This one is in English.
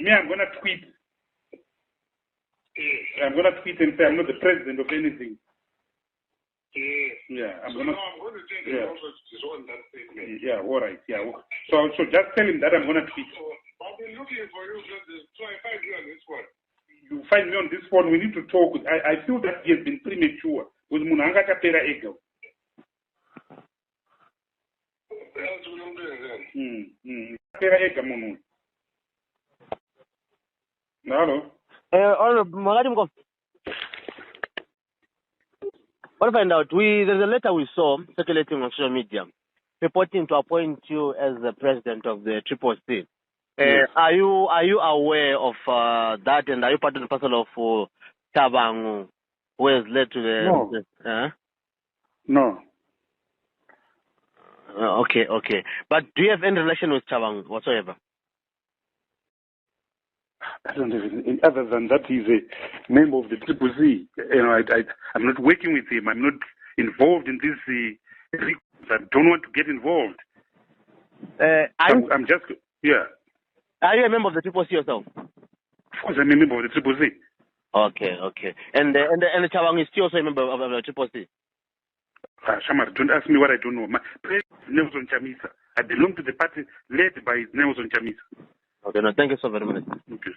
Me, I'm going to tweet. I'm going to tweet and say I'm not the president of anything. Yeah, I'm going to take it also on that statement. Yeah, all right. Yeah. So just tell him that I'm going to tweet. I've been looking for you, so I find you on this one. You find me on this phone. We need to talk. I feel that he has been premature. With Munanga Kapera Ego. Hello. What I find out, there's a letter we saw circulating on social media purporting to appoint you as the president of the Triple C. Yes. Are you aware of that, and are you part of the parcel of Chabang who has led to the... No. No. Okay. But do you have any relation with Chabang whatsoever? I don't have anything other than that he's a member of the Triple C. You know, I'm not working with him. I'm not involved in this. I don't want to get involved. I'm just, yeah. Are you a member of the Triple C yourself? Of course, I'm a member of the Triple C. Okay. And the Chabang is still also a member of the Triple C? Shamar, don't ask me what I don't know. My president is Nelson Chamisa. I belong to the party led by Nelson Chamisa. Okay, no, thank you so very much. Okay.